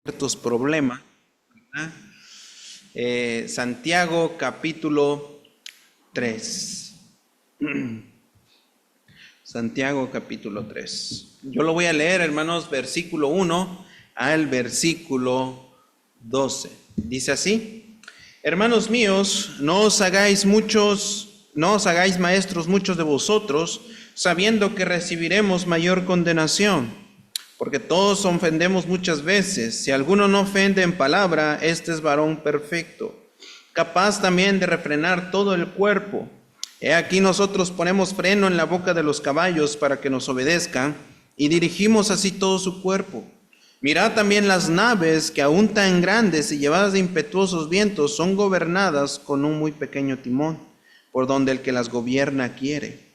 ciertos problemas, ¿verdad? Santiago capítulo 3. Santiago capítulo 3. Yo lo voy a leer, hermanos, versículo 1 al versículo 12. Dice así: Hermanos míos, no os hagáis maestros muchos de vosotros, sabiendo que recibiremos mayor condenación. Porque todos ofendemos muchas veces. Si alguno no ofende en palabra, este es varón perfecto, capaz también de refrenar todo el cuerpo. He aquí nosotros ponemos freno en la boca de los caballos para que nos obedezcan, y dirigimos así todo su cuerpo. Mirad también las naves, que aún tan grandes y llevadas de impetuosos vientos, son gobernadas con un muy pequeño timón, por donde el que las gobierna quiere.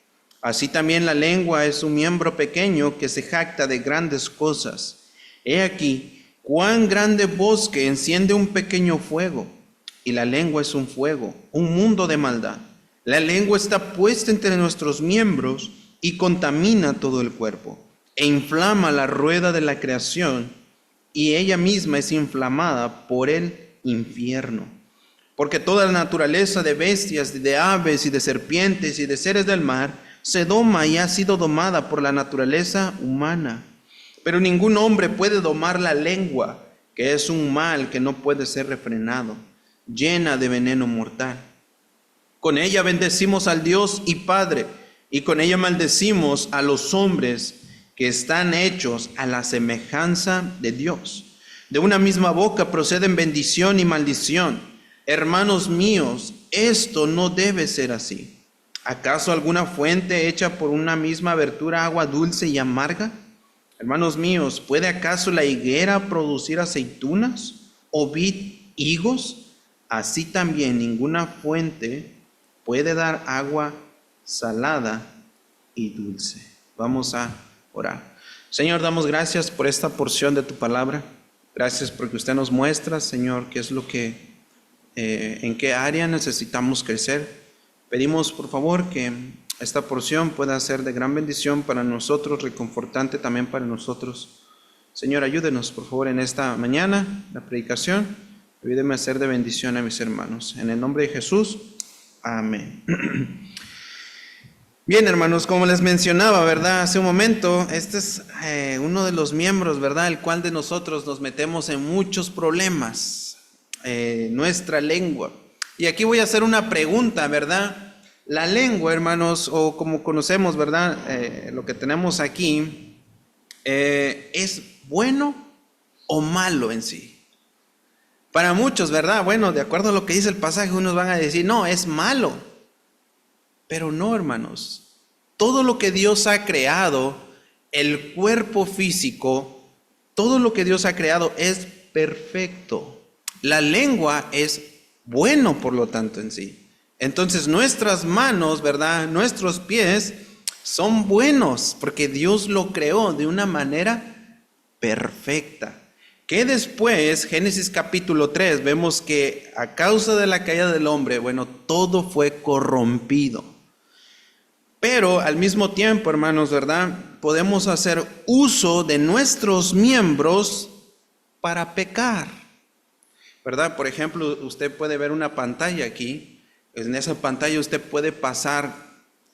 Así también la lengua es un miembro pequeño que se jacta de grandes cosas. He aquí, cuán grande bosque enciende un pequeño fuego, y la lengua es un fuego, un mundo de maldad. La lengua está puesta entre nuestros miembros y contamina todo el cuerpo, e inflama la rueda de la creación, y ella misma es inflamada por el infierno. Porque toda la naturaleza de bestias, de aves y de serpientes y de seres del mar se doma y ha sido domada por la naturaleza humana. Pero ningún hombre puede domar la lengua, que es un mal que no puede ser refrenado, llena de veneno mortal. Con ella bendecimos al Dios y Padre, y con ella maldecimos a los hombres que están hechos a la semejanza de Dios. De una misma boca proceden bendición y maldición. Hermanos míos, esto no debe ser así. ¿Acaso alguna fuente hecha por una misma abertura agua dulce y amarga? Hermanos míos, ¿puede acaso la higuera producir aceitunas o vid higos? Así también ninguna fuente puede dar agua salada y dulce. Vamos a orar. Señor, damos gracias por esta porción de tu palabra. Gracias porque usted nos muestra, Señor, qué es lo que, en qué área necesitamos crecer. Pedimos, por favor, que esta porción pueda ser de gran bendición para nosotros, reconfortante también para nosotros. Señor, ayúdenos, por favor, en esta mañana, la predicación. Ayúdeme a ser de bendición a mis hermanos. En el nombre de Jesús, amén. Bien, hermanos, como les mencionaba, ¿verdad? Hace un momento, este es uno de los miembros, ¿verdad? El cual de nosotros nos metemos en muchos problemas. Nuestra lengua. Y aquí voy a hacer una pregunta, ¿verdad? La lengua, hermanos, o como conocemos, ¿verdad? Lo que tenemos aquí, ¿es bueno o malo en sí? Para muchos, ¿verdad? Bueno, de acuerdo a lo que dice el pasaje, unos van a decir, no, es malo. Pero no, hermanos. Todo lo que Dios ha creado, el cuerpo físico, todo lo que Dios ha creado es perfecto. La lengua es bueno, por lo tanto, en sí. Entonces nuestras manos, ¿verdad? Nuestros pies son buenos porque Dios lo creó de una manera perfecta. Que después, Génesis capítulo 3, vemos que a causa de la caída del hombre, bueno, todo fue corrompido. Pero al mismo tiempo, hermanos, ¿verdad? Podemos hacer uso de nuestros miembros para pecar. ¿Verdad? Por ejemplo, usted puede ver una pantalla aquí. En esa pantalla usted puede pasar,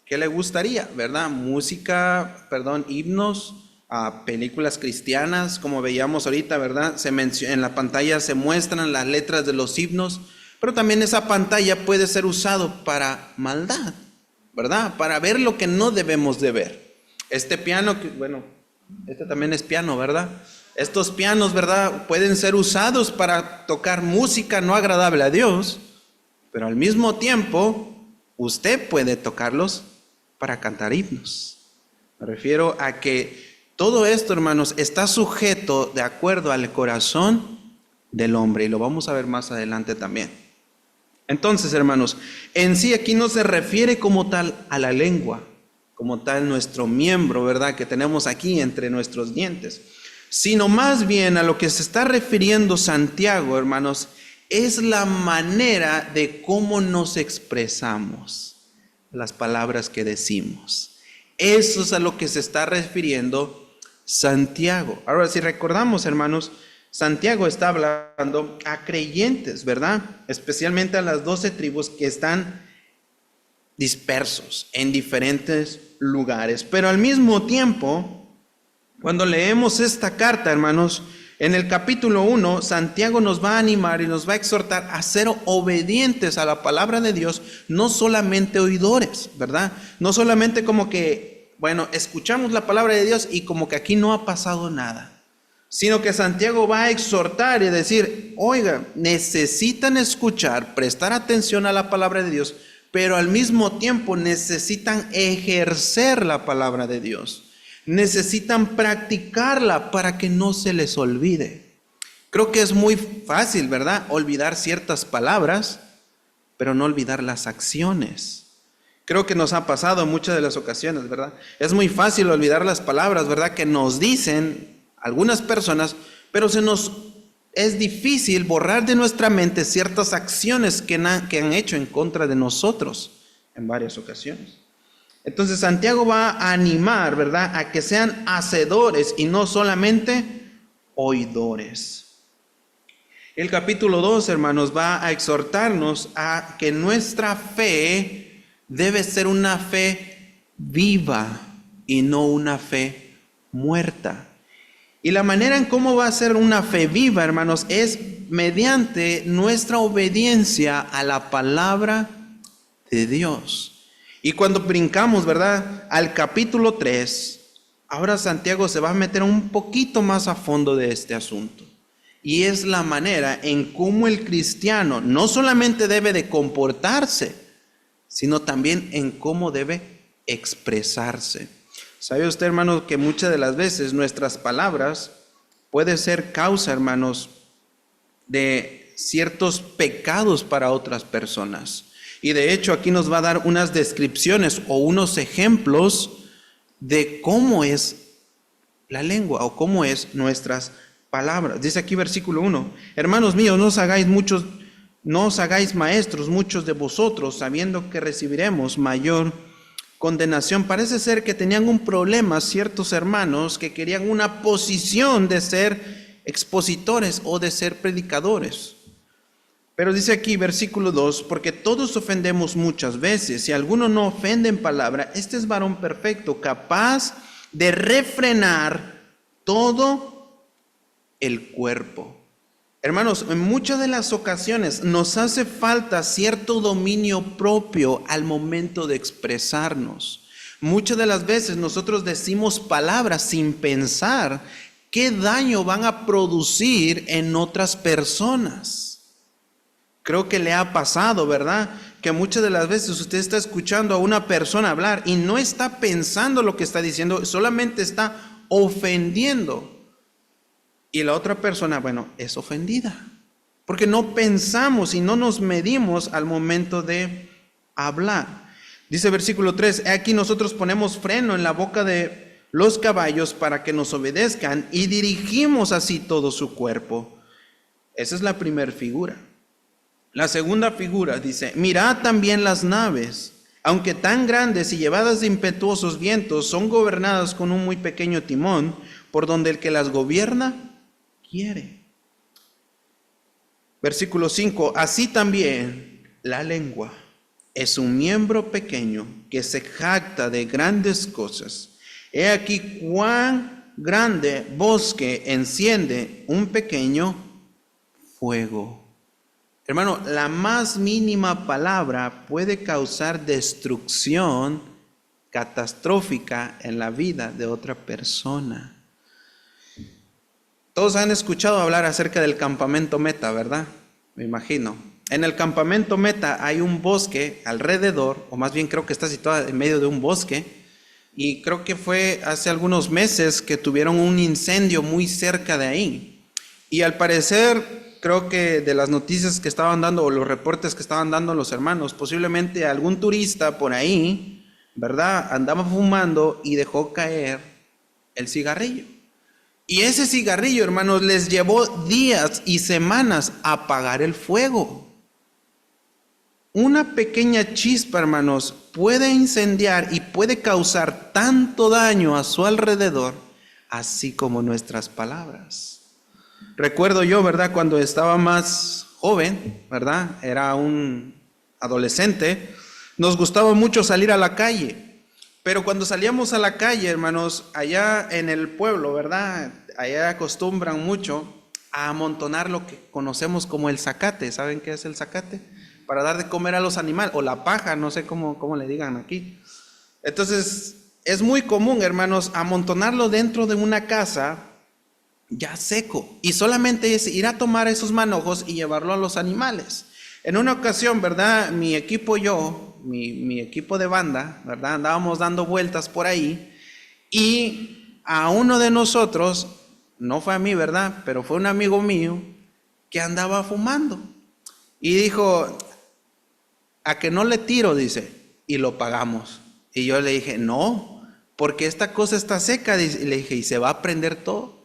¿qué le gustaría? ¿Verdad? Himnos, películas cristianas, como veíamos ahorita, ¿verdad? En la pantalla se muestran las letras de los himnos, pero también esa pantalla puede ser usado para maldad, ¿verdad? Para ver lo que no debemos de ver. Este piano, este también es piano, ¿verdad? Estos pianos, ¿verdad? Pueden ser usados para tocar música no agradable a Dios, pero al mismo tiempo, usted puede tocarlos para cantar himnos. Me refiero a que todo esto, hermanos, está sujeto de acuerdo al corazón del hombre, y lo vamos a ver más adelante también. Entonces, hermanos, en sí aquí no se refiere como tal a la lengua, como tal nuestro miembro, ¿verdad? Que tenemos aquí entre nuestros dientes, sino más bien a lo que se está refiriendo Santiago, hermanos, es la manera de cómo nos expresamos, las palabras que decimos. Eso es a lo que se está refiriendo Santiago. Ahora, si recordamos, hermanos, Santiago está hablando a creyentes, ¿verdad? Especialmente a las 12 tribus que están dispersos en diferentes lugares. Pero al mismo tiempo, cuando leemos esta carta, hermanos, en el capítulo 1, Santiago nos va a animar y nos va a exhortar a ser obedientes a la palabra de Dios, no solamente oidores, ¿verdad? No solamente como que, bueno, escuchamos la palabra de Dios y como que aquí no ha pasado nada, sino que Santiago va a exhortar y decir, oiga, necesitan escuchar, prestar atención a la palabra de Dios, pero al mismo tiempo necesitan ejercer la palabra de Dios. Necesitan practicarla para que no se les olvide. Creo que es muy fácil, ¿verdad? Olvidar ciertas palabras, pero no olvidar las acciones. Creo que nos ha pasado en muchas de las ocasiones, ¿verdad? Es muy fácil olvidar las palabras, ¿verdad? Que nos dicen algunas personas, pero es difícil borrar de nuestra mente ciertas acciones que han hecho en contra de nosotros en varias ocasiones. Entonces Santiago va a animar, ¿verdad?, a que sean hacedores y no solamente oidores. El capítulo 2, hermanos, va a exhortarnos a que nuestra fe debe ser una fe viva y no una fe muerta. Y la manera en cómo va a ser una fe viva, hermanos, es mediante nuestra obediencia a la palabra de Dios. Y cuando brincamos, ¿verdad?, al capítulo 3, ahora Santiago se va a meter un poquito más a fondo de este asunto. Y es la manera en cómo el cristiano no solamente debe de comportarse, sino también en cómo debe expresarse. ¿Sabe usted, hermano, que muchas de las veces nuestras palabras pueden ser causa, hermanos, de ciertos pecados para otras personas? Y de hecho aquí nos va a dar unas descripciones o unos ejemplos de cómo es la lengua o cómo es nuestras palabras. Dice aquí versículo 1, hermanos míos, no os hagáis maestros muchos de vosotros, sabiendo que recibiremos mayor condenación. Parece ser que tenían un problema ciertos hermanos que querían una posición de ser expositores o de ser predicadores. Pero dice aquí, versículo 2, porque todos ofendemos muchas veces, si alguno no ofende en palabra, este es varón perfecto, capaz de refrenar todo el cuerpo. Hermanos, en muchas de las ocasiones nos hace falta cierto dominio propio al momento de expresarnos. Muchas de las veces nosotros decimos palabras sin pensar qué daño van a producir en otras personas. Creo que le ha pasado, ¿verdad?, que muchas de las veces usted está escuchando a una persona hablar y no está pensando lo que está diciendo, solamente está ofendiendo. Y la otra persona, bueno, es ofendida. Porque no pensamos y no nos medimos al momento de hablar. Dice versículo 3, aquí nosotros ponemos freno en la boca de los caballos para que nos obedezcan y dirigimos así todo su cuerpo. Esa es la primera figura. La segunda figura dice, mirad también las naves, aunque tan grandes y llevadas de impetuosos vientos, son gobernadas con un muy pequeño timón, por donde el que las gobierna quiere. Versículo 5, así también la lengua es un miembro pequeño que se jacta de grandes cosas. He aquí cuán grande bosque enciende un pequeño fuego. Hermano, la más mínima palabra puede causar destrucción catastrófica en la vida de otra persona. Todos han escuchado hablar acerca del campamento Meta, ¿verdad? Me imagino. En el campamento Meta hay un bosque alrededor, o más bien creo que está situado en medio de un bosque, y creo que fue hace algunos meses que tuvieron un incendio muy cerca de ahí. Y al parecer, creo que de las noticias que estaban dando o los reportes que estaban dando los hermanos, posiblemente algún turista por ahí, ¿verdad?, andaba fumando y dejó caer el cigarrillo. Y ese cigarrillo, hermanos, les llevó días y semanas a apagar el fuego. Una pequeña chispa, hermanos, puede incendiar y puede causar tanto daño a su alrededor, así como nuestras palabras. Recuerdo yo, ¿verdad? Cuando estaba más joven, ¿verdad? Era un adolescente, nos gustaba mucho salir a la calle. Pero cuando salíamos a la calle, hermanos, allá en el pueblo, ¿verdad? Allá acostumbran mucho a amontonar lo que conocemos como el zacate. ¿Saben qué es el zacate? Para dar de comer a los animales, o la paja, no sé cómo le digan aquí. Entonces, es muy común, hermanos, amontonarlo dentro de una casa ya seco, y solamente es ir a tomar esos manojos y llevarlo a los animales. En una ocasión, ¿verdad? Mi equipo y yo, mi equipo de banda, ¿verdad? Andábamos dando vueltas por ahí, y a uno de nosotros, no fue a mí, ¿verdad? Pero fue un amigo mío que andaba fumando, y dijo, a que no le tiro, dice, y lo pagamos. Y yo le dije, no, porque esta cosa está seca, y le dije, y se va a prender todo.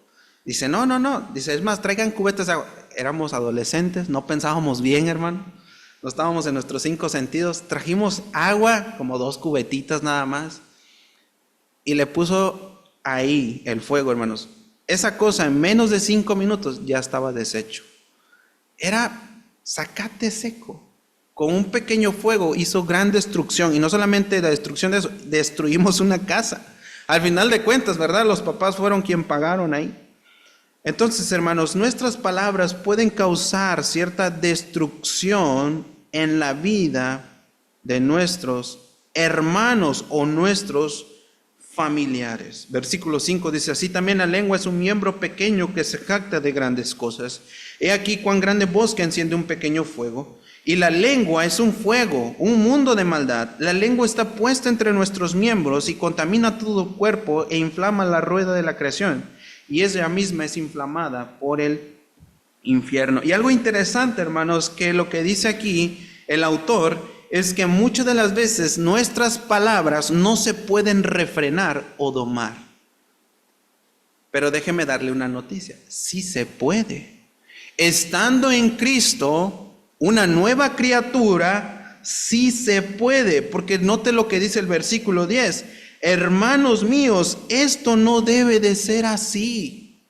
Dice, no, dice, es más, traigan cubetas de agua. Éramos adolescentes, no pensábamos bien, hermano, no estábamos en nuestros 5 sentidos. Trajimos agua, como 2 cubetitas nada más, y le puso ahí el fuego, hermanos. Esa cosa en menos de 5 minutos ya estaba deshecho. Era zacate seco. Con un pequeño fuego hizo gran destrucción, y no solamente la destrucción de eso, destruimos una casa. Al final de cuentas, ¿verdad? Los papás fueron quien pagaron ahí. Entonces, hermanos, nuestras palabras pueden causar cierta destrucción en la vida de nuestros hermanos o nuestros familiares. Versículo 5 dice, así también la lengua es un miembro pequeño que se jacta de grandes cosas. He aquí cuán grande bosque enciende un pequeño fuego. Y la lengua es un fuego, un mundo de maldad. La lengua está puesta entre nuestros miembros y contamina todo el cuerpo e inflama la rueda de la creación. Y ella misma es inflamada por el infierno. Y algo interesante, hermanos, que lo que dice aquí el autor es que muchas de las veces nuestras palabras no se pueden refrenar o domar. Pero déjeme darle una noticia, sí se puede. Estando en Cristo, una nueva criatura, sí se puede, porque note lo que dice el versículo 10. Hermanos míos, esto no debe de ser así.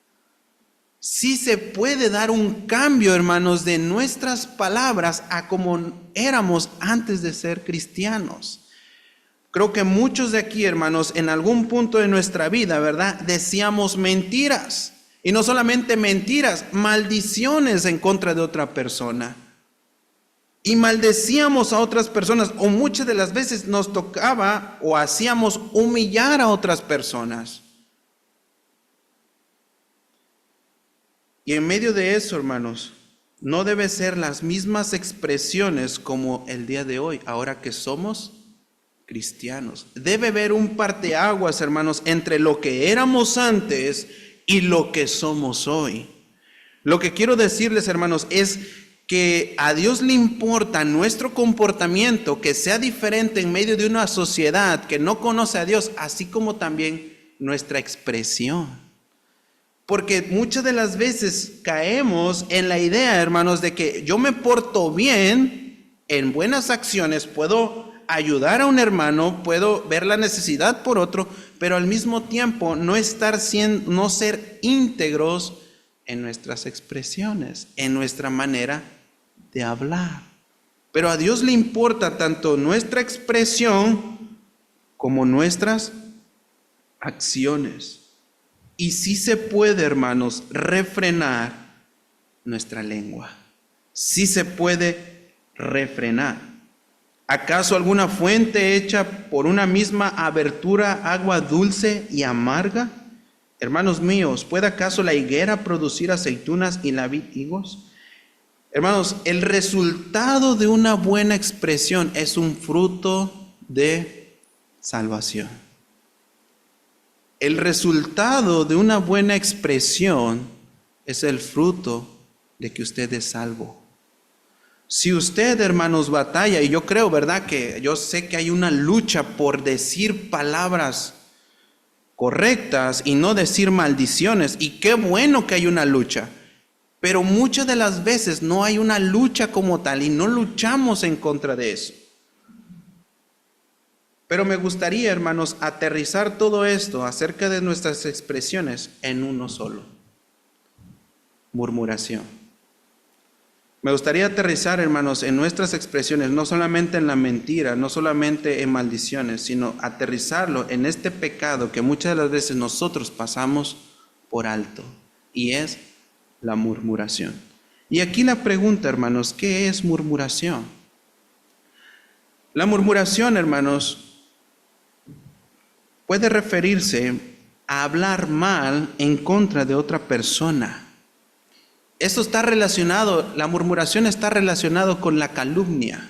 Sí se puede dar un cambio, hermanos, de nuestras palabras a como éramos antes de ser cristianos. Creo que muchos de aquí, hermanos, en algún punto de nuestra vida, ¿verdad? Decíamos mentiras. Y no solamente mentiras, maldiciones en contra de otra persona. Y maldecíamos a otras personas, o muchas de las veces nos tocaba o hacíamos humillar a otras personas. Y en medio de eso, hermanos, no debe ser las mismas expresiones como el día de hoy, ahora que somos cristianos. Debe haber un parteaguas, hermanos, entre lo que éramos antes y lo que somos hoy. Lo que quiero decirles, hermanos, es que a Dios le importa nuestro comportamiento, que sea diferente en medio de una sociedad que no conoce a Dios, así como también nuestra expresión. Porque muchas de las veces caemos en la idea, hermanos, de que yo me porto bien, en buenas acciones, puedo ayudar a un hermano, puedo ver la necesidad por otro, pero al mismo tiempo no ser íntegros en nuestras expresiones, en nuestra manera de hablar. Pero a Dios le importa tanto nuestra expresión como nuestras acciones. Y sí se puede, hermanos, refrenar nuestra lengua. Sí se puede refrenar. ¿Acaso alguna fuente hecha por una misma abertura, agua dulce y amarga? Hermanos míos, ¿puede acaso la higuera producir aceitunas y la vid higos? Hermanos, el resultado de una buena expresión es un fruto de salvación. El resultado de una buena expresión es el fruto de que usted es salvo. Si usted, hermanos, batalla, y yo creo, ¿verdad? Que yo sé que hay una lucha por decir palabras correctas y no decir maldiciones, y qué bueno que hay una lucha, pero muchas de las veces no hay una lucha como tal y no luchamos en contra de eso. Pero me gustaría, hermanos, aterrizar todo esto acerca de nuestras expresiones en uno solo. murmuración. Me gustaría aterrizar, hermanos, en nuestras expresiones, no solamente en la mentira, no solamente en maldiciones, sino aterrizarlo en este pecado que muchas de las veces nosotros pasamos por alto, y es la murmuración. Y aquí la pregunta, hermanos, ¿qué es murmuración? La murmuración, hermanos, puede referirse a hablar mal en contra de otra persona. Esto está relacionado, la murmuración está relacionado con la calumnia.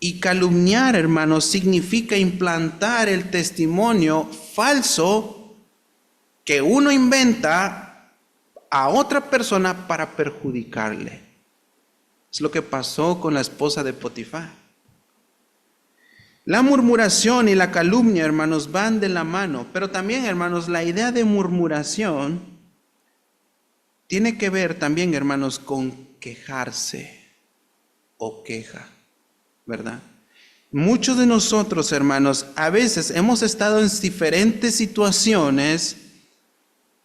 Y calumniar, hermanos, significa implantar el testimonio falso que uno inventa a otra persona para perjudicarle. Es lo que pasó con la esposa de Potifar. La murmuración y la calumnia, hermanos, van de la mano. Pero también, hermanos, la idea de murmuración tiene que ver también, hermanos, con quejarse o queja, ¿verdad? Muchos de nosotros, hermanos, a veces hemos estado en diferentes situaciones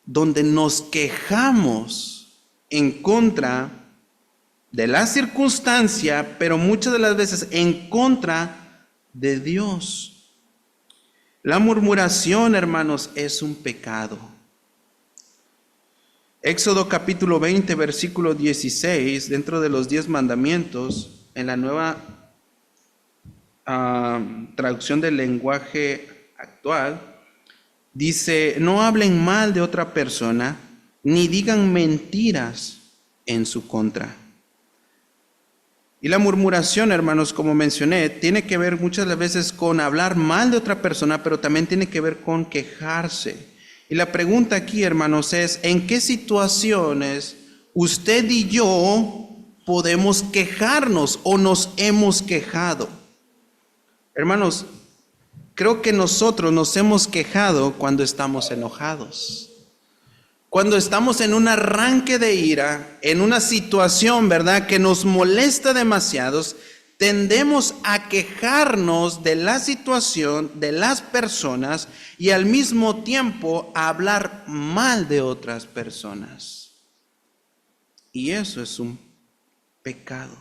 donde nos quejamos en contra de la circunstancia, pero muchas de las veces en contra de Dios. La murmuración, hermanos, es un pecado. Éxodo capítulo 20, versículo 16, dentro de los 10 mandamientos, en la nueva traducción del lenguaje actual, dice: no hablen mal de otra persona, ni digan mentiras en su contra. Y la murmuración, hermanos, como mencioné, tiene que ver muchas veces con hablar mal de otra persona, pero también tiene que ver con quejarse. Y la pregunta aquí, hermanos, es: ¿en qué situaciones usted y yo podemos quejarnos o nos hemos quejado? Hermanos, creo que nosotros nos hemos quejado cuando estamos enojados. Cuando estamos en un arranque de ira, en una situación, ¿verdad?, que nos molesta demasiado, tendemos a quejarnos de la situación, de las personas, y al mismo tiempo a hablar mal de otras personas. Y eso es un pecado.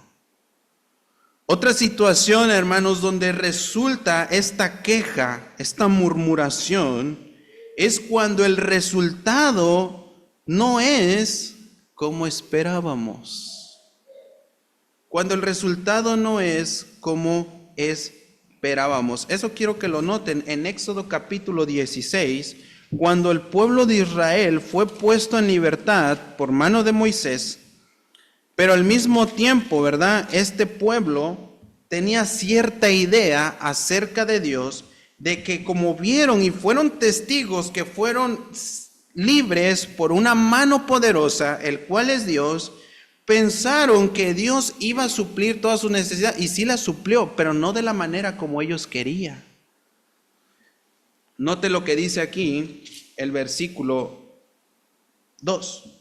Otra situación, hermanos, donde resulta esta queja, esta murmuración, es cuando el resultado no es como esperábamos. Cuando el resultado no es como esperábamos. Eso quiero que lo noten en Éxodo capítulo 16, cuando el pueblo de Israel fue puesto en libertad por mano de Moisés, pero al mismo tiempo, ¿verdad?, este pueblo tenía cierta idea acerca de Dios, de que como vieron y fueron testigos que fueron libres por una mano poderosa, el cual es Dios, pensaron que Dios iba a suplir todas sus necesidades, y sí las suplió, pero no de la manera como ellos querían. Note lo que dice aquí el versículo 2.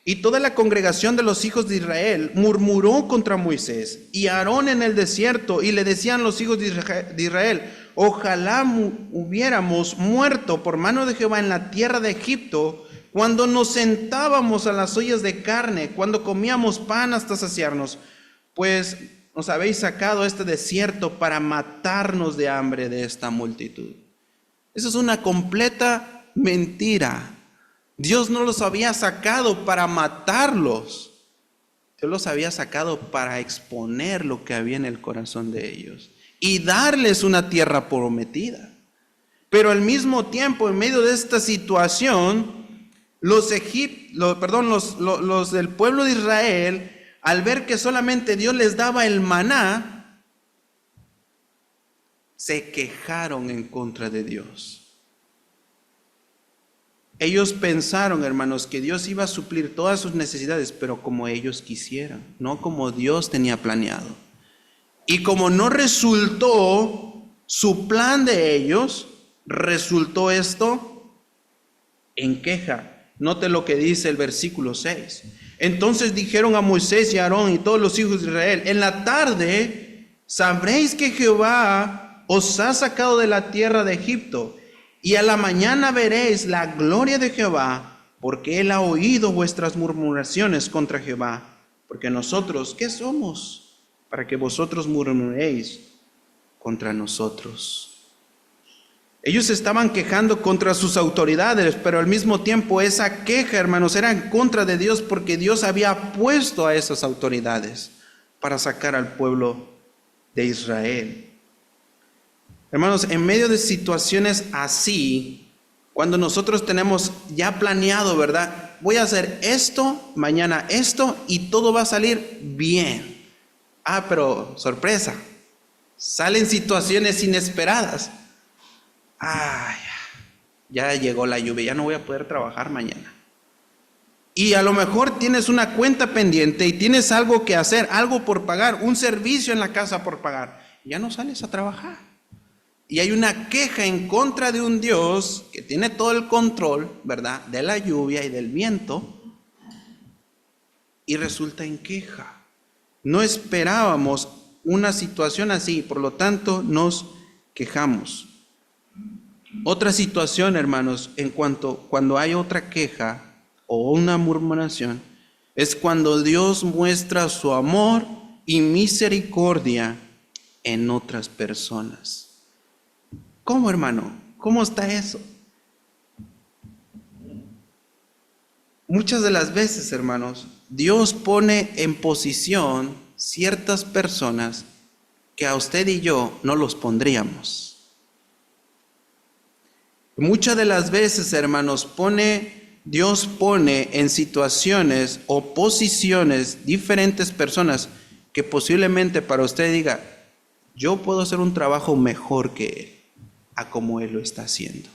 Y toda la congregación de los hijos de Israel murmuró contra Moisés y Aarón en el desierto, y le decían los hijos de Israel: ojalá hubiéramos muerto por mano de Jehová en la tierra de Egipto, cuando nos sentábamos a las ollas de carne, cuando comíamos pan hasta saciarnos, pues nos habéis sacado a este desierto para matarnos de hambre de esta multitud. Eso es una completa mentira. Dios no los había sacado para matarlos. Dios los había sacado para exponer lo que había en el corazón de ellos y darles una tierra prometida. Pero al mismo tiempo, en medio de esta situación, los del pueblo de Israel, al ver que solamente Dios les daba el maná, se quejaron en contra de Dios. Ellos pensaron, hermanos, que Dios iba a suplir todas sus necesidades, pero como ellos quisieran, no como Dios tenía planeado. Y como no resultó su plan de ellos, resultó esto en queja. Note lo que dice el versículo 6. Entonces dijeron a Moisés y a Aarón y todos los hijos de Israel: en la tarde sabréis que Jehová os ha sacado de la tierra de Egipto, y a la mañana veréis la gloria de Jehová, porque Él ha oído vuestras murmuraciones contra Jehová. Porque nosotros, ¿qué somos? Para que vosotros murmuréis contra nosotros. Ellos estaban quejando contra sus autoridades, pero al mismo tiempo esa queja, hermanos, era en contra de Dios, porque Dios había puesto a esas autoridades para sacar al pueblo de Israel. Hermanos, en medio de situaciones así, cuando nosotros tenemos ya planeado, ¿verdad? Voy a hacer esto, mañana esto, y todo va a salir bien. Pero sorpresa, salen situaciones inesperadas. Ya llegó la lluvia, ya no voy a poder trabajar mañana. Y a lo mejor tienes una cuenta pendiente y tienes algo que hacer, algo por pagar, un servicio en la casa por pagar. Ya no sales a trabajar. Y hay una queja en contra de un Dios que tiene todo el control, ¿verdad?, de la lluvia y del viento, y resulta en queja. No esperábamos una situación así, por lo tanto nos quejamos. Otra situación, hermanos, cuando hay otra queja o una murmuración, es cuando Dios muestra su amor y misericordia en otras personas. ¿Cómo, hermano? ¿Cómo está eso? Muchas de las veces, hermanos, Dios pone en posición ciertas personas que a usted y yo no los pondríamos. Muchas de las veces, hermanos, Dios pone en situaciones o posiciones diferentes personas que posiblemente para usted diga, yo puedo hacer un trabajo mejor que él, a como él lo está haciendo.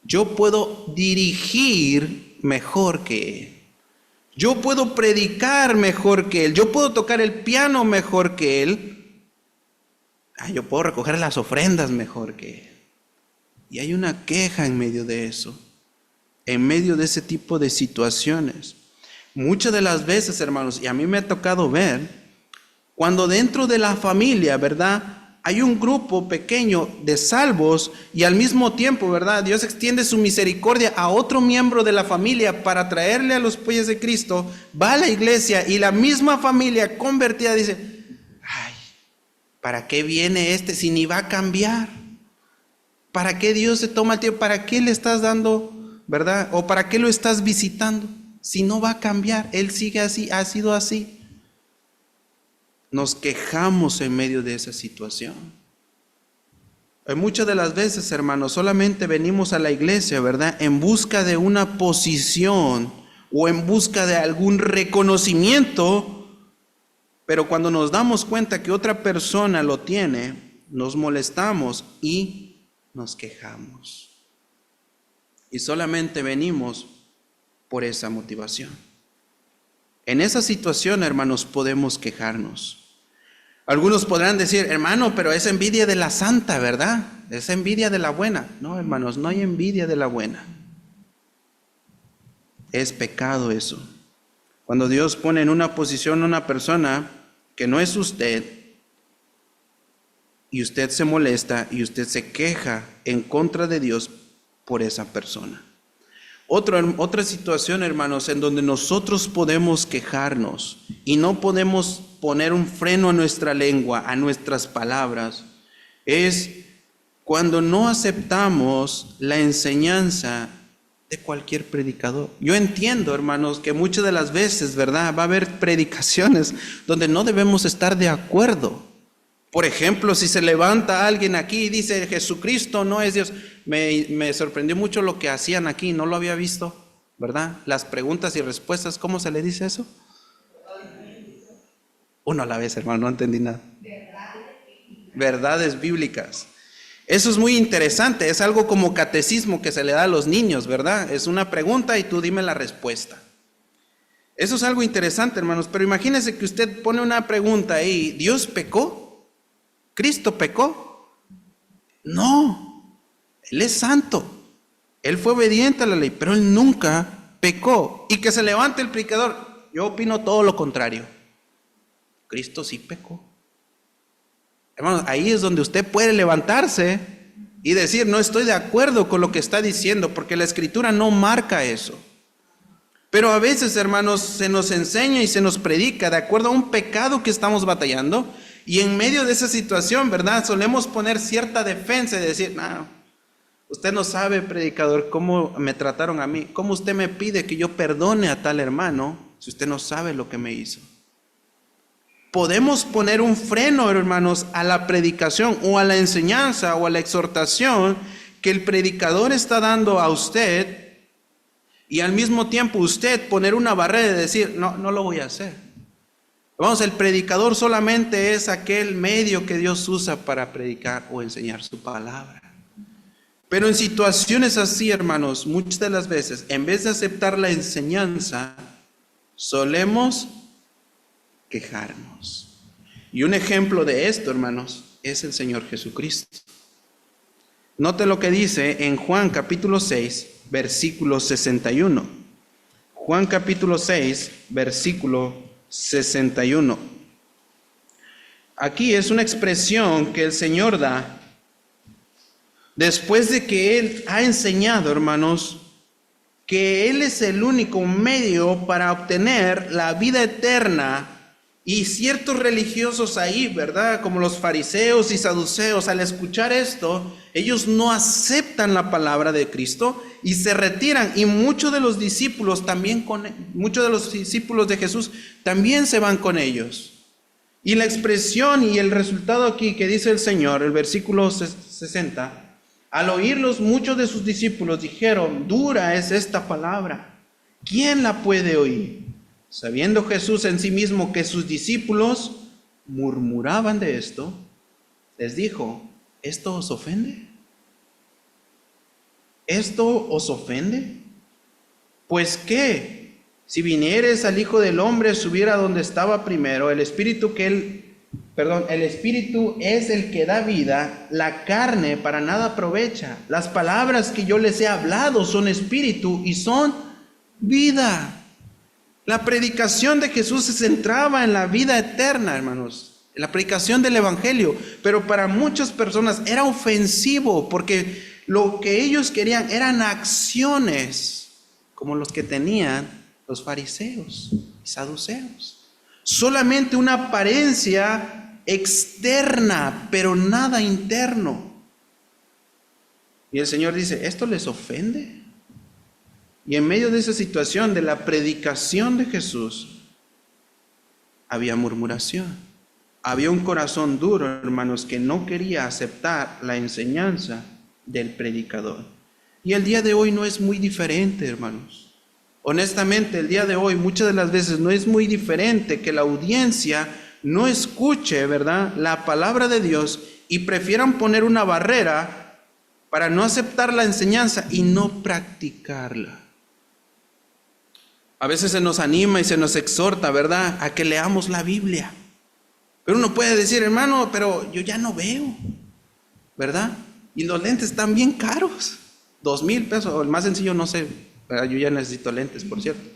Yo puedo dirigir mejor que él. Yo puedo predicar mejor que él. Yo puedo tocar el piano mejor que él. Yo puedo recoger las ofrendas mejor que él. Y hay una queja en medio de eso, en medio de ese tipo de situaciones. Muchas de las veces, hermanos, y a mí me ha tocado ver, cuando dentro de la familia, ¿verdad?, hay un grupo pequeño de salvos y al mismo tiempo, ¿verdad?, Dios extiende su misericordia a otro miembro de la familia para traerle a los pies de Cristo, va a la iglesia y la misma familia convertida dice, ¿para qué viene este si ni va a cambiar? ¿Para qué Dios se toma el tiempo? ¿Para qué le estás dando, verdad? ¿O para qué lo estás visitando? Si no va a cambiar, Él sigue así, ha sido así. Nos quejamos en medio de esa situación. Muchas de las veces, hermanos, solamente venimos a la iglesia, ¿verdad?, en busca de una posición o en busca de algún reconocimiento, pero cuando nos damos cuenta que otra persona lo tiene, nos molestamos y nos quejamos. Y solamente venimos por esa motivación. En esa situación, hermanos, podemos quejarnos. Algunos podrán decir, hermano, pero es envidia de la santa, ¿verdad? Es envidia de la buena. No, hermanos, no hay envidia de la buena. Es pecado eso. Cuando Dios pone en una posición a una persona que no es usted, y usted se molesta y usted se queja en contra de Dios por esa persona. Otra situación, hermanos, en donde nosotros podemos quejarnos y no podemos poner un freno a nuestra lengua, a nuestras palabras, es cuando no aceptamos la enseñanza de cualquier predicador. Yo entiendo, hermanos, que muchas de las veces, ¿verdad?, va a haber predicaciones donde no debemos estar de acuerdo. Por ejemplo, si se levanta alguien aquí y dice Jesucristo no es Dios, me sorprendió mucho lo que hacían aquí, no lo había visto, ¿verdad? Las preguntas y respuestas, ¿cómo se le dice eso? Uno a la vez, hermano, no entendí nada. Verdades bíblicas. Eso es muy interesante, es algo como catecismo que se le da a los niños, ¿verdad? Es una pregunta y tú dime la respuesta. Eso es algo interesante, hermanos, pero imagínense que usted pone una pregunta ahí, ¿Dios pecó? ¿Cristo pecó? No, Él es santo, Él fue obediente a la ley, pero Él nunca pecó. Y que se levante el predicador, yo opino todo lo contrario. Cristo sí pecó. Hermanos, ahí es donde usted puede levantarse y decir, no estoy de acuerdo con lo que está diciendo, porque la Escritura no marca eso. Pero a veces, hermanos, se nos enseña y se nos predica de acuerdo a un pecado que estamos batallando, y en medio de esa situación, ¿verdad?, solemos poner cierta defensa y decir, no, usted no sabe, predicador, cómo me trataron a mí, cómo usted me pide que yo perdone a tal hermano si usted no sabe lo que me hizo. Podemos poner un freno, hermanos, a la predicación o a la enseñanza o a la exhortación que el predicador está dando a usted, y al mismo tiempo usted poner una barrera y decir, no, no lo voy a hacer. Vamos, el predicador solamente es aquel medio que Dios usa para predicar o enseñar su palabra. Pero en situaciones así, hermanos, muchas de las veces, en vez de aceptar la enseñanza, solemos quejarnos. Y un ejemplo de esto, hermanos, es el Señor Jesucristo. Note lo que dice en Juan capítulo 6, versículo 61. Juan capítulo 6, versículo 61. Aquí es una expresión que el Señor da después de que Él ha enseñado, hermanos, que Él es el único medio para obtener la vida eterna. Y ciertos religiosos ahí, ¿verdad?, como los fariseos y saduceos, al escuchar esto, ellos no aceptan la palabra de Cristo y se retiran. Y muchos de los discípulos de Jesús también se van con ellos. Y la expresión y el resultado aquí que dice el Señor, el versículo 60, al oírlos muchos de sus discípulos dijeron, dura es esta palabra, ¿quién la puede oír? Sabiendo Jesús en sí mismo que sus discípulos murmuraban de esto, les dijo, ¿esto os ofende? ¿Esto os ofende? Pues qué, si vinieres al Hijo del Hombre, subiera donde estaba primero, el Espíritu es el que da vida, la carne para nada aprovecha. Las palabras que yo les he hablado son espíritu y son vida. La predicación de Jesús se centraba en la vida eterna, hermanos, en la predicación del Evangelio, pero para muchas personas era ofensivo porque lo que ellos querían eran acciones como los que tenían los fariseos y saduceos. Solamente una apariencia externa, pero nada interno. Y el Señor dice, ¿esto les ofende? Y en medio de esa situación de la predicación de Jesús, había murmuración. Había un corazón duro, hermanos, que no quería aceptar la enseñanza del predicador. Y el día de hoy no es muy diferente, hermanos. Honestamente, el día de hoy muchas de las veces no es muy diferente que la audiencia no escuche, ¿verdad?, la palabra de Dios y prefieran poner una barrera para no aceptar la enseñanza y no practicarla. A veces se nos anima y se nos exhorta, ¿verdad?, a que leamos la Biblia. Pero uno puede decir, hermano, pero yo ya no veo, ¿verdad? Y los lentes están bien caros, 2,000 pesos, o el más sencillo, no sé, ¿verdad? Yo ya necesito lentes, por cierto.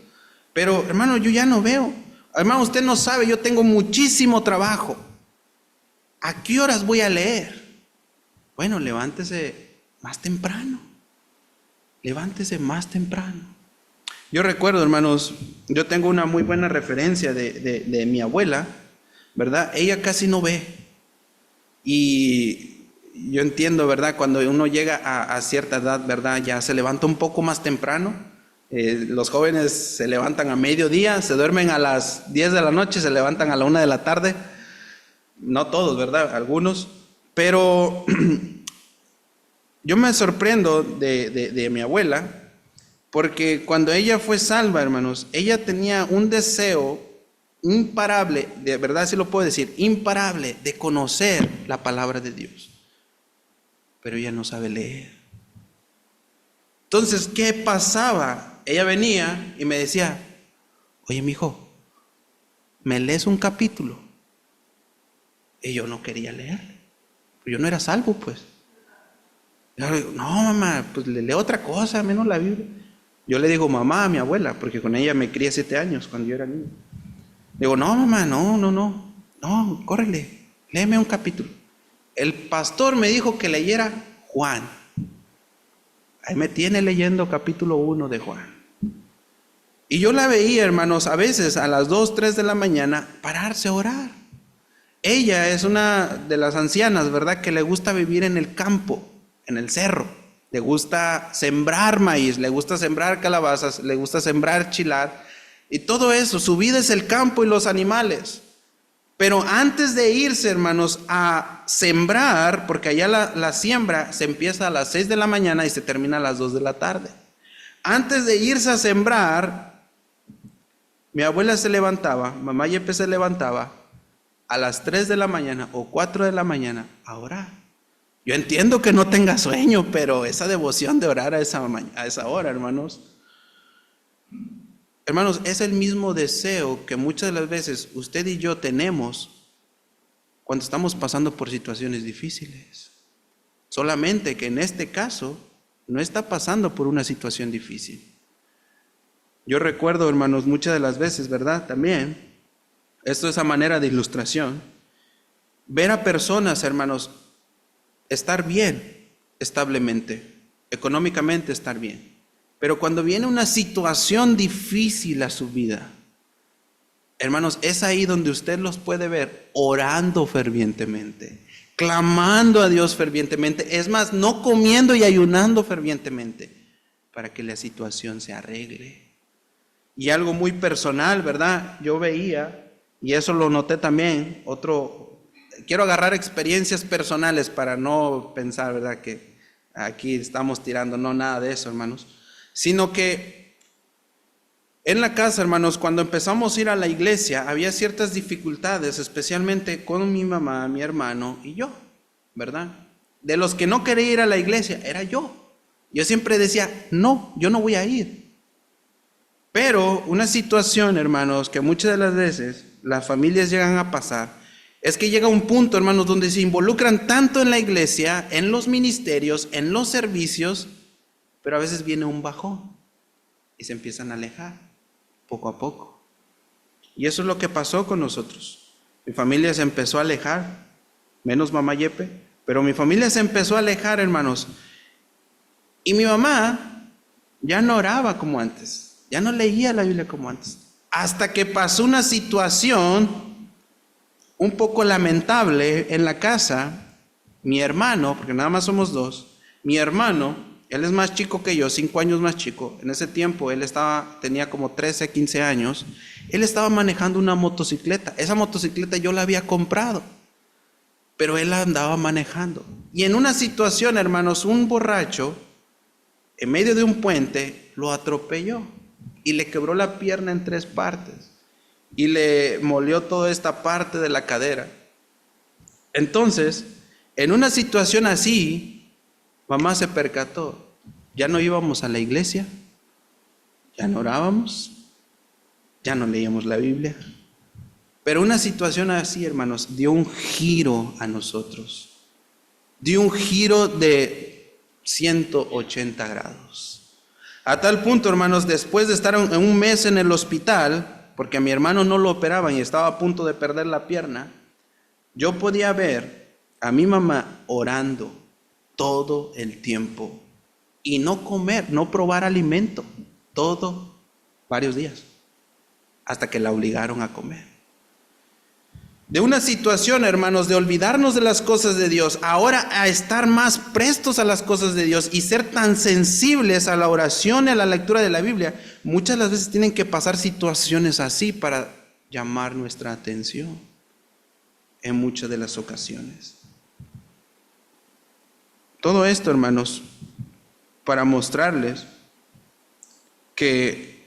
Pero, hermano, yo ya no veo. Hermano, usted no sabe, yo tengo muchísimo trabajo. ¿A qué horas voy a leer? Bueno, levántese más temprano. Levántese más temprano. Yo recuerdo, hermanos, yo tengo una muy buena referencia de mi abuela, ¿verdad? Ella casi no ve. Y yo entiendo, ¿verdad? Cuando uno llega a cierta edad, ¿verdad? Ya se levanta un poco más temprano. Los jóvenes se levantan a mediodía, se duermen a las 10 de la noche, se levantan a la 1 de la tarde. No todos, ¿verdad? Algunos. Pero yo me sorprendo de mi abuela, porque cuando ella fue salva, hermanos, ella tenía un deseo imparable, de verdad sí lo puedo decir, imparable, de conocer la palabra de Dios. Pero ella no sabe leer. Entonces, ¿qué pasaba? Ella venía y me decía, oye, mijo, ¿me lees un capítulo? Y yo no quería leer. Yo no era salvo, pues. Yo le digo, no, mamá, pues le leo otra cosa, menos la Biblia. Yo le digo mamá a mi abuela, porque con ella me crié 7 años cuando yo era niño. Le digo, no, mamá, no, córrele, léeme un capítulo. El pastor me dijo que leyera Juan. Ahí me tiene leyendo capítulo 1 de Juan. Y yo la veía, hermanos, a veces a las 2, 3 de la mañana, pararse a orar. Ella es una de las ancianas, ¿verdad? Que le gusta vivir en el campo, en el cerro. Le gusta sembrar maíz, le gusta sembrar calabazas, le gusta sembrar chilar. Y todo eso, su vida es el campo y los animales. Pero antes de irse, hermanos, a sembrar, porque allá la siembra se empieza a las 6 de la mañana y se termina a las 2 de la tarde. Antes de irse a sembrar, mi abuela se levantaba, mamá Yepe se levantaba a las 3 de la mañana o 4 de la mañana a orar. Yo entiendo que no tenga sueño, pero esa devoción de orar a esa hora, hermanos. Hermanos, es el mismo deseo que muchas de las veces usted y yo tenemos cuando estamos pasando por situaciones difíciles. Solamente que en este caso no está pasando por una situación difícil. Yo recuerdo, hermanos, muchas de las veces, ¿verdad? También, esto es a manera de ilustración, ver a personas, hermanos, estar bien, establemente, económicamente estar bien. Pero cuando viene una situación difícil a su vida, hermanos, es ahí donde usted los puede ver orando fervientemente, clamando a Dios fervientemente, es más, no comiendo y ayunando fervientemente para que la situación se arregle. Y algo muy personal, ¿verdad? Yo veía, y eso lo noté también, quiero agarrar experiencias personales para no pensar, ¿verdad? Que aquí estamos tirando, no, nada de eso, hermanos. Sino que en la casa, hermanos, cuando empezamos a ir a la iglesia, había ciertas dificultades, especialmente con mi mamá, mi hermano y yo, ¿verdad? De los que no quería ir a la iglesia, era yo. Yo siempre decía, no, yo no voy a ir. Pero una situación, hermanos, que muchas de las veces las familias llegan a pasar, es que llega un punto, hermanos, donde se involucran tanto en la iglesia, en los ministerios, en los servicios, pero a veces viene un bajón y se empiezan a alejar poco a poco. Y eso es lo que pasó con nosotros. Mi familia se empezó a alejar, menos mamá Yepe, pero mi familia se empezó a alejar, hermanos. Y mi mamá ya no oraba como antes, ya no leía la Biblia como antes, hasta que pasó una situación un poco lamentable en la casa. Mi hermano, porque nada más somos dos, mi hermano, él es más chico que yo, 5 años más chico. En ese tiempo él tenía como 13, 15 años. Él estaba manejando una motocicleta. Esa motocicleta yo la había comprado, pero él la andaba manejando. Y en una situación, hermanos, un borracho, en medio de un puente, lo atropelló y le quebró la pierna en 3 partes. Y le molió toda esta parte de la cadera. Entonces, en una situación así, mamá se percató, ya no íbamos a la iglesia, ya no orábamos, ya no leíamos la Biblia. Pero una situación así, hermanos, dio un giro a nosotros. Dio un giro de 180 grados. A tal punto, hermanos, después de estar en un mes en el hospital, porque a mi hermano no lo operaban y estaba a punto de perder la pierna, yo podía ver a mi mamá orando todo el tiempo y no comer, no probar alimento, varios días, hasta que la obligaron a comer. De una situación, hermanos, de olvidarnos de las cosas de Dios, ahora a estar más prestos a las cosas de Dios y ser tan sensibles a la oración y a la lectura de la Biblia, muchas de las veces tienen que pasar situaciones así para llamar nuestra atención en muchas de las ocasiones. Todo esto, hermanos, para mostrarles que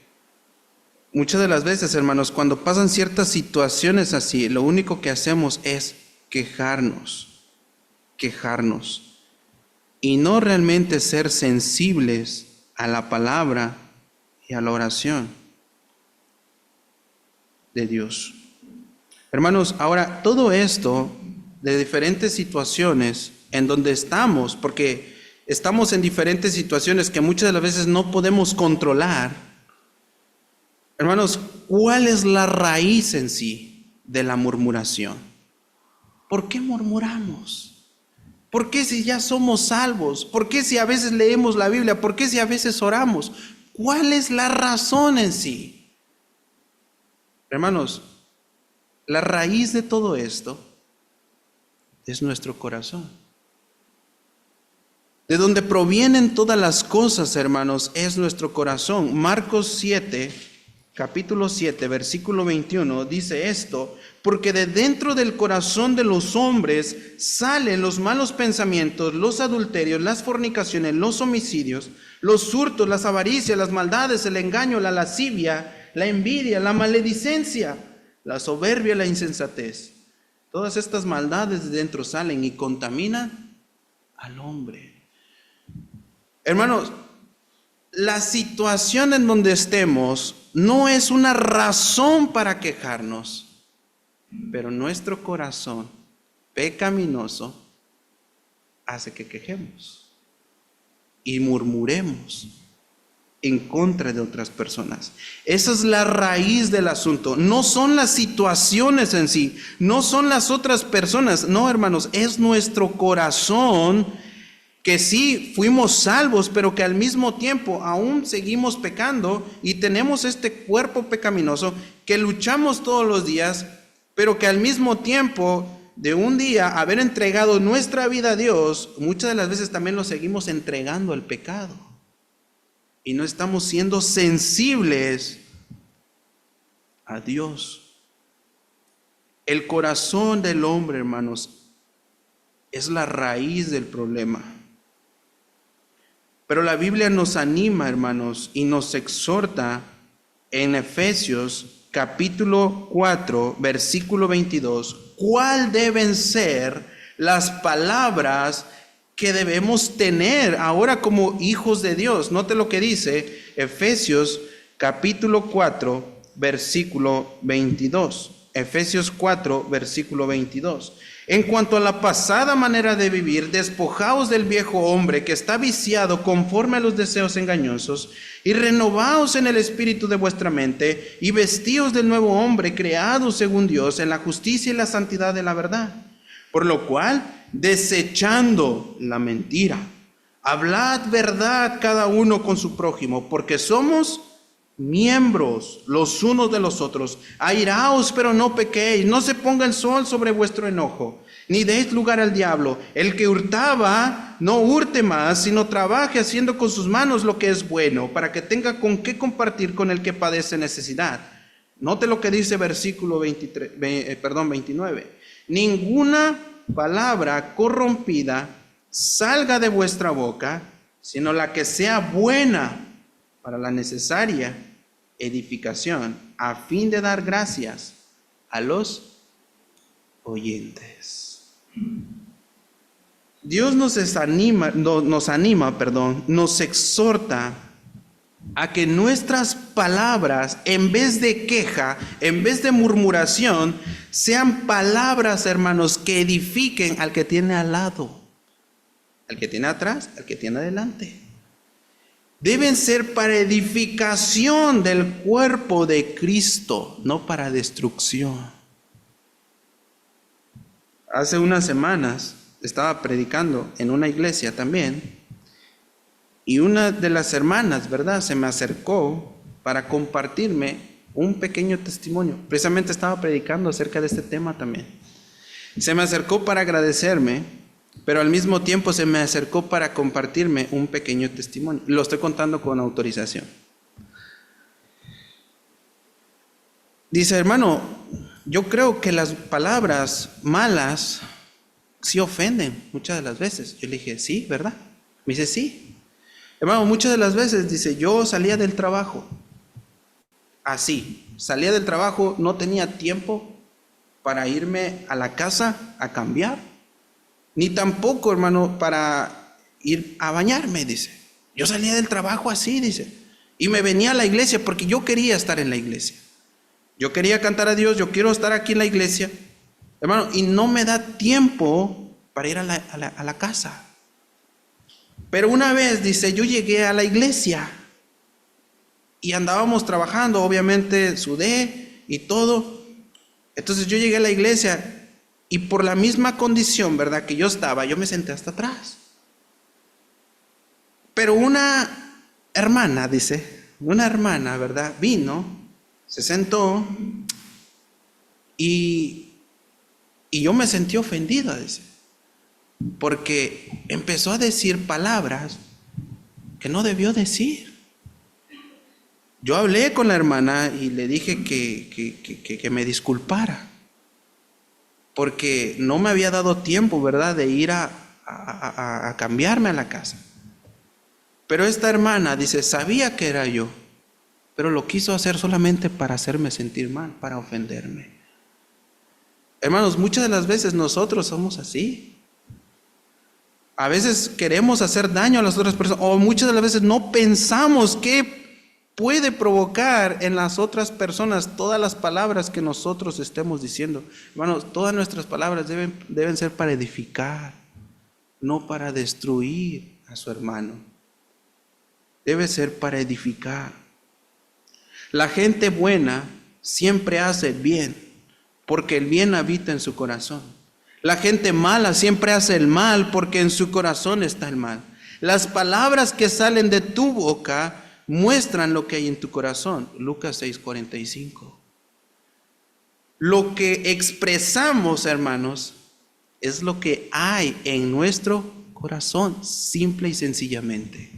muchas de las veces, hermanos, cuando pasan ciertas situaciones así, lo único que hacemos es quejarnos y no realmente ser sensibles a la palabra y a la oración de Dios. Hermanos, ahora todo esto de diferentes situaciones en donde estamos, porque estamos en diferentes situaciones que muchas de las veces no podemos controlar. Hermanos, ¿cuál es la raíz en sí de la murmuración? ¿Por qué murmuramos? ¿Por qué si ya somos salvos? ¿Por qué si a veces leemos la Biblia? ¿Por qué si a veces oramos? ¿Cuál es la razón en sí? Hermanos, la raíz de todo esto es nuestro corazón. De donde provienen todas las cosas, hermanos, es nuestro corazón. Marcos 7, capítulo 7, versículo 21, dice esto: porque de dentro del corazón de los hombres salen los malos pensamientos, los adulterios, las fornicaciones, los homicidios, los hurtos, las avaricias, las maldades, el engaño, la lascivia, la envidia, la maledicencia, la soberbia, la insensatez. Todas estas maldades de dentro salen y contaminan al hombre. Hermanos, la situación en donde estemos no es una razón para quejarnos, pero nuestro corazón pecaminoso hace que quejemos y murmuremos en contra de otras personas. Esa es la raíz del asunto. No son las situaciones en sí, no son las otras personas. No, hermanos, es nuestro corazón, que sí fuimos salvos, pero que al mismo tiempo aún seguimos pecando y tenemos este cuerpo pecaminoso que luchamos todos los días, pero que al mismo tiempo de un día haber entregado nuestra vida a Dios, muchas de las veces también lo seguimos entregando al pecado y no estamos siendo sensibles a Dios. El corazón del hombre, hermanos, es la raíz del problema. Pero la Biblia nos anima, hermanos, y nos exhorta en Efesios capítulo 4, versículo 22, cuál deben ser las palabras que debemos tener ahora como hijos de Dios. Note lo que dice Efesios capítulo 4, versículo 22. Efesios 4, versículo 22. En cuanto a la pasada manera de vivir, despojaos del viejo hombre que está viciado conforme a los deseos engañosos, y renovaos en el espíritu de vuestra mente, y vestíos del nuevo hombre creado según Dios en la justicia y la santidad de la verdad. Por lo cual, desechando la mentira, hablad verdad cada uno con su prójimo, porque somos miembros los unos de los otros. Airaos, pero no pequéis, no se ponga el sol sobre vuestro enojo, ni deis lugar al diablo. El que hurtaba, no hurte más, sino trabaje haciendo con sus manos lo que es bueno, para que tenga con qué compartir con el que padece necesidad. Note lo que dice versículo 29. Ninguna palabra corrompida salga de vuestra boca, sino la que sea buena para la necesaria edificación, a fin de dar gracias a los oyentes. Dios nos exhorta a que nuestras palabras, en vez de queja, en vez de murmuración, sean palabras, hermanos, que edifiquen al que tiene al lado, al que tiene atrás, al que tiene adelante. Deben ser para edificación del cuerpo de Cristo, no para destrucción. Hace unas semanas estaba predicando en una iglesia también, y una de las hermanas, ¿verdad?, se me acercó para compartirme un pequeño testimonio. Precisamente estaba predicando acerca de este tema también. Se me acercó para agradecerme, pero al mismo tiempo se me acercó para compartirme un pequeño testimonio. Lo estoy contando con autorización. Dice: hermano, yo creo que las palabras malas sí ofenden muchas de las veces. Yo le dije: sí, ¿verdad? Me dice: sí. Hermano, muchas de las veces, dice, yo salía del trabajo así. Salía del trabajo, no tenía tiempo para irme a la casa a cambiar, ni tampoco, hermano, para ir a bañarme, dice. Yo salía del trabajo así, dice, y me venía a la iglesia porque yo quería estar en la iglesia. Yo quería cantar a Dios, yo quiero estar aquí en la iglesia, hermano, y no me da tiempo para ir a la casa. Pero una vez, dice, yo llegué a la iglesia y andábamos trabajando, obviamente sudé y todo. Entonces yo llegué a la iglesia Y por la misma condición, ¿verdad?, que yo estaba, yo me senté hasta atrás. Pero una hermana, ¿verdad?, vino, se sentó y yo me sentí ofendida, dice, porque empezó a decir palabras que no debió decir. Yo hablé con la hermana y le dije que me disculpara, porque no me había dado tiempo, ¿verdad?, de ir a cambiarme a la casa. Pero esta hermana, dice, sabía que era yo, pero lo quiso hacer solamente para hacerme sentir mal, para ofenderme. Hermanos, muchas de las veces nosotros somos así. A veces queremos hacer daño a las otras personas, o muchas de las veces no pensamos qué puede provocar en las otras personas todas las palabras que nosotros estemos diciendo. Hermanos, todas nuestras palabras deben ser para edificar, no para destruir a su hermano. Debe ser para edificar. La gente buena siempre hace el bien, porque el bien habita en su corazón. La gente mala siempre hace el mal, porque en su corazón está el mal. Las palabras que salen de tu boca muestran lo que hay en tu corazón. Lucas 6:45. Lo que expresamos, hermanos, es lo que hay en nuestro corazón, simple y sencillamente.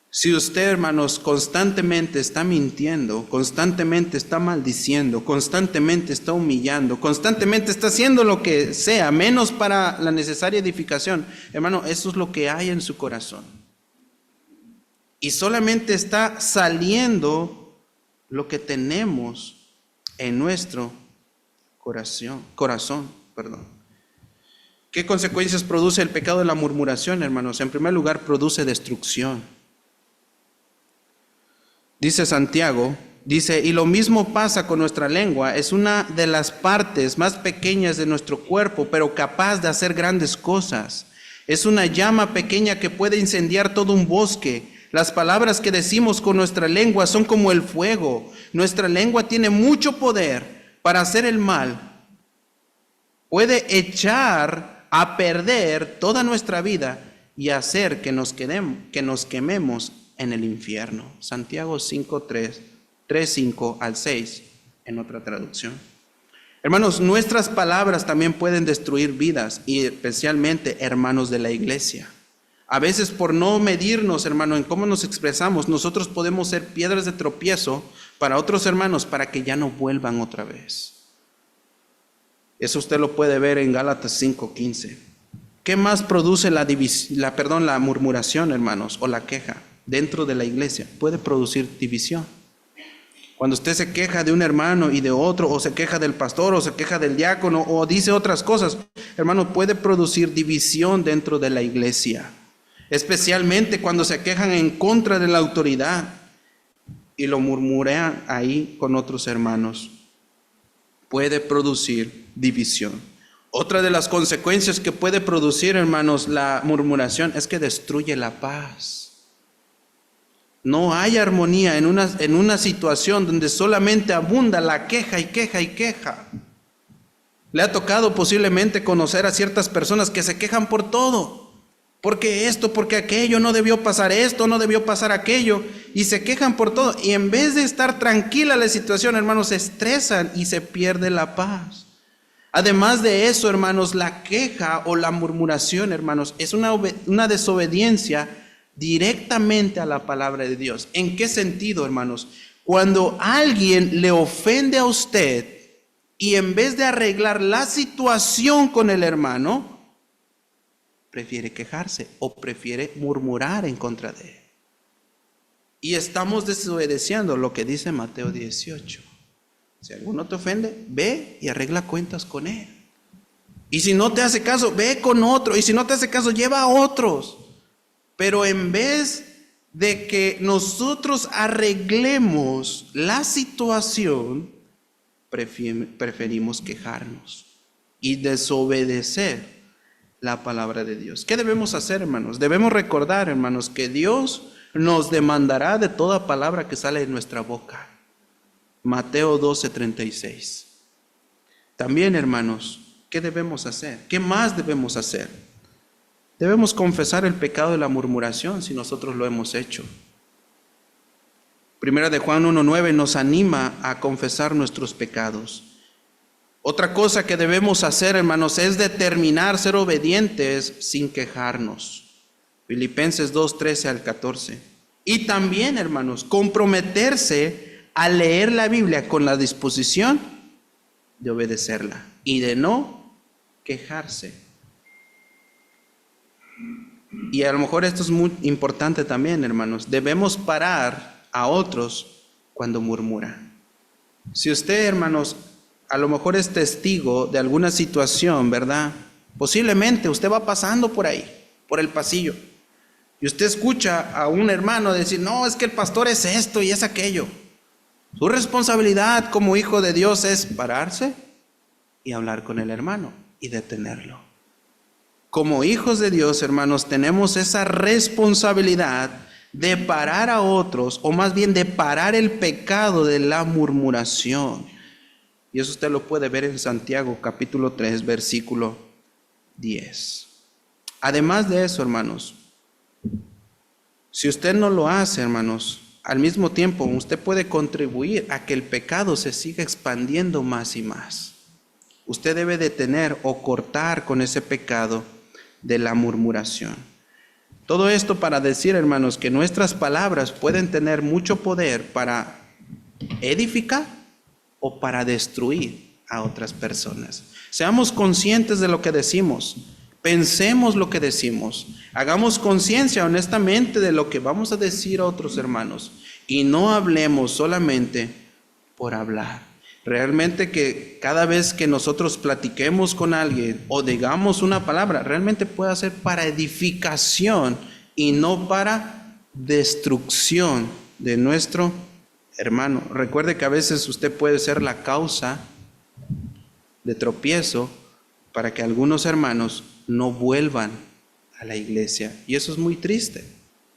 Si usted, hermanos, constantemente está mintiendo, constantemente está maldiciendo, constantemente está humillando, constantemente está haciendo lo que sea, menos para la necesaria edificación, hermano, eso es lo que hay en su corazón. Y solamente está saliendo lo que tenemos en nuestro corazón. ¿Qué consecuencias produce el pecado de la murmuración, hermanos? En primer lugar, produce destrucción. Dice Santiago, y lo mismo pasa con nuestra lengua. Es una de las partes más pequeñas de nuestro cuerpo, pero capaz de hacer grandes cosas. Es una llama pequeña que puede incendiar todo un bosque. Las palabras que decimos con nuestra lengua son como el fuego. Nuestra lengua tiene mucho poder para hacer el mal. Puede echar a perder toda nuestra vida y hacer que nos quememos en el infierno. Santiago 5:5 al 6, en otra traducción. Hermanos, nuestras palabras también pueden destruir vidas, y especialmente hermanos de la iglesia. A veces, por no medirnos, hermano, en cómo nos expresamos, nosotros podemos ser piedras de tropiezo para otros hermanos, para que ya no vuelvan otra vez. Eso usted lo puede ver en Gálatas 5:15. ¿Qué más produce la murmuración, hermanos, o la queja? Dentro de la iglesia puede producir división. Cuando usted se queja de un hermano y de otro, o se queja del pastor, o se queja del diácono, o dice otras cosas, hermano, puede producir división dentro de la iglesia. Especialmente cuando se quejan en contra de la autoridad y lo murmurean ahí con otros hermanos. Puede producir división. Otra de las consecuencias que puede producir, hermanos, la murmuración es que destruye la paz. No hay armonía en una situación donde solamente abunda la queja y queja y queja. Le ha tocado posiblemente conocer a ciertas personas que se quejan por todo. Porque esto, porque aquello, no debió pasar esto, no debió pasar aquello. Y se quejan por todo. Y en vez de estar tranquila la situación, hermanos, se estresan y se pierde la paz. Además de eso, hermanos, la queja o la murmuración, hermanos, es una desobediencia directamente a la palabra de Dios. ¿En qué sentido, hermanos? Cuando alguien le ofende a usted y en vez de arreglar la situación con el hermano, prefiere quejarse o prefiere murmurar en contra de él. Y estamos desobedeciendo lo que dice Mateo 18. Si alguno te ofende, ve y arregla cuentas con él. Y si no te hace caso, ve con otro. Y si no te hace caso, lleva a otros. Pero en vez de que nosotros arreglemos la situación, preferimos quejarnos y desobedecer la palabra de Dios. ¿Qué debemos hacer, hermanos? Debemos recordar, hermanos, que Dios nos demandará de toda palabra que sale de nuestra boca. Mateo 12:36. También, hermanos, ¿qué debemos hacer? ¿Qué más debemos hacer? Debemos confesar el pecado de la murmuración si nosotros lo hemos hecho. Primera de Juan 1:9 nos anima a confesar nuestros pecados. Otra cosa que debemos hacer, hermanos, es determinar ser obedientes sin quejarnos. Filipenses 2:13 al 14. Y también, hermanos, comprometerse a leer la Biblia con la disposición de obedecerla y de no quejarse. Y a lo mejor esto es muy importante también, hermanos. Debemos parar a otros cuando murmuran. Si usted, hermanos, a lo mejor es testigo de alguna situación, ¿verdad? Posiblemente usted va pasando por ahí, por el pasillo, y usted escucha a un hermano decir, no, es que el pastor es esto y es aquello. Su responsabilidad como hijo de Dios es pararse y hablar con el hermano y detenerlo. Como hijos de Dios, hermanos, tenemos esa responsabilidad de parar a otros, o más bien de parar el pecado de la murmuración. Y eso usted lo puede ver en Santiago capítulo 3, versículo 10. Además de eso, hermanos, si usted no lo hace, hermanos, al mismo tiempo usted puede contribuir a que el pecado se siga expandiendo más y más. Usted debe detener o cortar con ese pecado de la murmuración. Todo esto para decir, hermanos, que nuestras palabras pueden tener mucho poder para edificar o para destruir a otras personas. Seamos conscientes de lo que decimos, pensemos lo que decimos, hagamos conciencia honestamente de lo que vamos a decir a otros hermanos y no hablemos solamente por hablar. Realmente que cada vez que nosotros platiquemos con alguien o digamos una palabra, realmente pueda ser para edificación y no para destrucción de nuestro hermano. Recuerde que a veces usted puede ser la causa de tropiezo para que algunos hermanos no vuelvan a la iglesia. Y eso es muy triste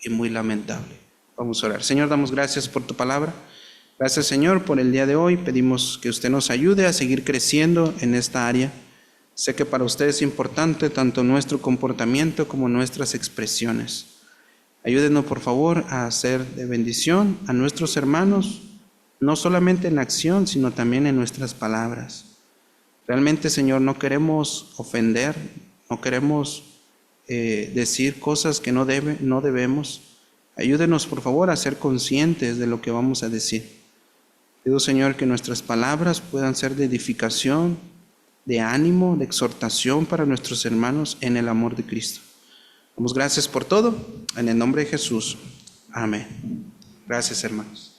y muy lamentable. Vamos a orar. Señor, damos gracias por tu palabra. Gracias, Señor, por el día de hoy. Pedimos que usted nos ayude a seguir creciendo en esta área. Sé que para usted es importante tanto nuestro comportamiento como nuestras expresiones. Ayúdenos, por favor, a hacer de bendición a nuestros hermanos, no solamente en acción, sino también en nuestras palabras. Realmente, Señor, no queremos ofender, no queremos decir cosas que no debemos. Ayúdenos, por favor, a ser conscientes de lo que vamos a decir. Pido, Señor, que nuestras palabras puedan ser de edificación, de ánimo, de exhortación para nuestros hermanos en el amor de Cristo. Damos gracias por todo, en el nombre de Jesús. Amén. Gracias, hermanos.